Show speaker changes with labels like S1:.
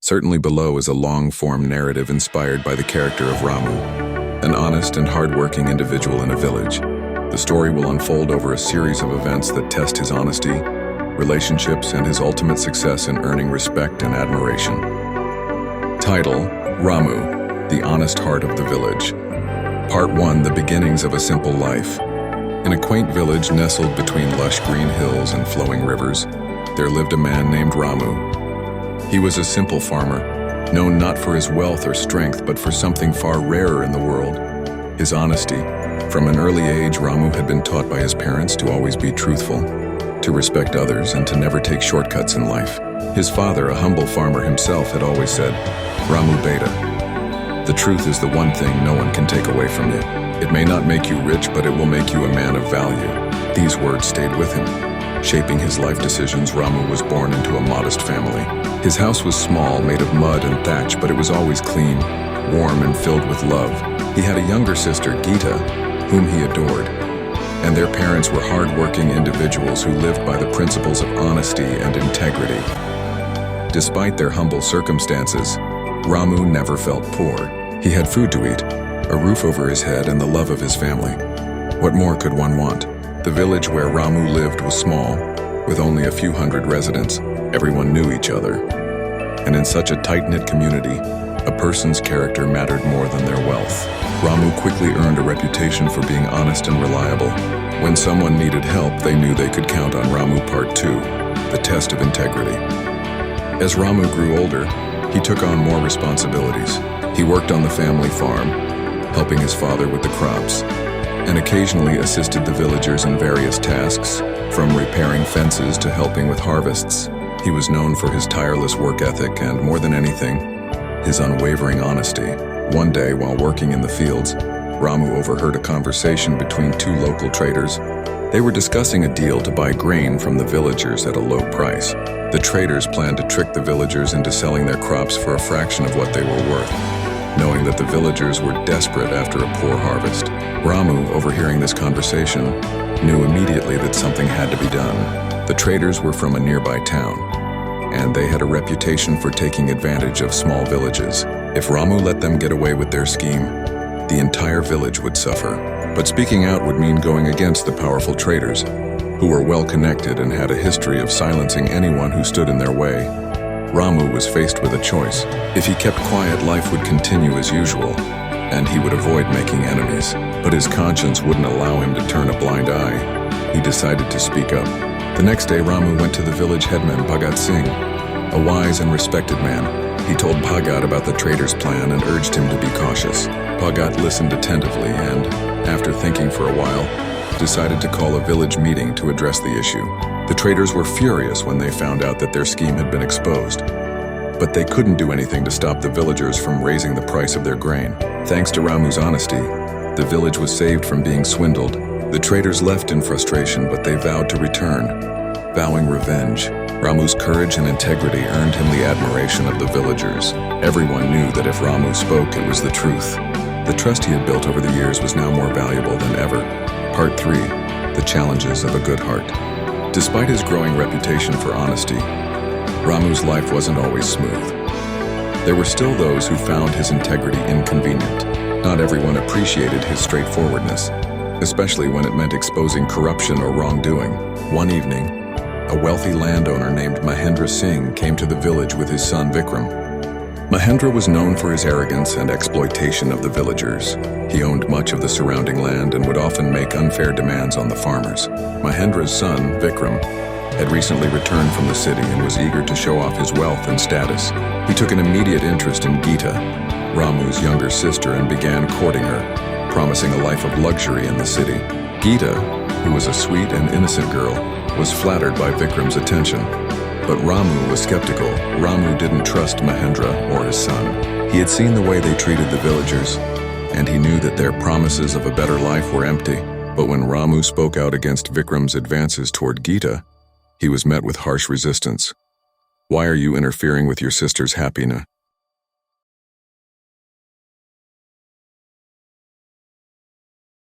S1: Certainly below is a long-form narrative inspired by the character of Ramu, an honest and hard-working individual in a village. The story will unfold over a series of events that test his honesty, relationships, and his ultimate success in earning respect and admiration. Title: Ramu, the Honest Heart of the Village. Part 1: The Beginnings of a Simple Life. In a quaint village nestled between lush green hills and flowing rivers, there lived a man named Ramu. He was a simple farmer, known not for his wealth or strength, but for something far rarer in the world: his honesty. From an early age, Ramu had been taught by his parents to always be truthful, to respect others, and to never take shortcuts in life. His father, a humble farmer himself, had always said, "Ramu Beta, the truth is the one thing no one can take away from you. It may not make you rich, but it will make you a man of value." These words stayed with him. Shaping his life decisions, Ramu was born into a modest family. His house was small, made of mud and thatch, but it was always clean, warm, and filled with love. He had a younger sister, Gita, whom he adored, and their parents were hard-working individuals who lived by the principles of honesty and integrity. Despite their humble circumstances, Ramu never felt poor. He had food to eat, a roof over his head, and the love of his family. What more could one want? The village where Ramu lived was small, with only a few hundred residents. Everyone knew each other. And in such a tight-knit community, a person's character mattered more than their wealth. Ramu quickly earned a reputation for being honest and reliable. When someone needed help, they knew they could count on Ramu. Part 2: The Test of Integrity. As Ramu grew older, he took on more responsibilities. He worked on the family farm, helping his father with the crops, and occasionally assisted the villagers in various tasks, from repairing fences to helping with harvests. He was known for his tireless work ethic and, more than anything, his unwavering honesty. One day, while working in the fields, Ramu overheard a conversation between two local traders. They were discussing a deal to buy grain from the villagers at a low price. The traders planned to trick the villagers into selling their crops for a fraction of what they were worth, knowing that the villagers were desperate after a poor harvest. Ramu, overhearing this conversation, knew immediately that something had to be done. The traders were from a nearby town, and they had a reputation for taking advantage of small villages. If Ramu let them get away with their scheme, the entire village would suffer. But speaking out would mean going against the powerful traders, who were well-connected and had a history of silencing anyone who stood in their way. Ramu was faced with a choice. If he kept quiet, life would continue as usual, and he would avoid making enemies. But his conscience wouldn't allow him to turn a blind eye. He decided to speak up. The next day, Ramu went to the village headman, Bhagat Singh, a wise and respected man. He told Bhagat about the trader's plan and urged him to be cautious. Bhagat listened attentively and, after thinking for a while, decided to call a village meeting to address the issue. The traders were furious when they found out that their scheme had been exposed, but they couldn't do anything to stop the villagers from raising the price of their grain. Thanks to Ramu's honesty, the village was saved from being swindled. The traders left in frustration, but they vowed to return, vowing revenge. Ramu's courage and integrity earned him the admiration of the villagers. Everyone knew that if Ramu spoke, it was the truth. The trust he had built over the years was now more valuable than ever. Part 3: The Challenges of a Good Heart. Despite his growing reputation for honesty, Ramu's life wasn't always smooth. There were still those who found his integrity inconvenient. Not everyone appreciated his straightforwardness, especially when it meant exposing corruption or wrongdoing. One evening, a wealthy landowner named Mahendra Singh came to the village with his son Vikram. Mahendra was known for his arrogance and exploitation of the villagers. He owned much of the surrounding land and would often make unfair demands on the farmers. Mahendra's son, Vikram, had recently returned from the city and was eager to show off his wealth and status. He took an immediate interest in Gita, Ramu's younger sister, and began courting her, promising a life of luxury in the city. Gita, who was a sweet and innocent girl, was flattered by Vikram's attention. But Ramu was skeptical. Ramu didn't trust Mahendra or his son. He had seen the way they treated the villagers, and he knew that their promises of a better life were empty. But when Ramu spoke out against Vikram's advances toward Gita, he was met with harsh resistance. "Why are you interfering with your sister's happiness?"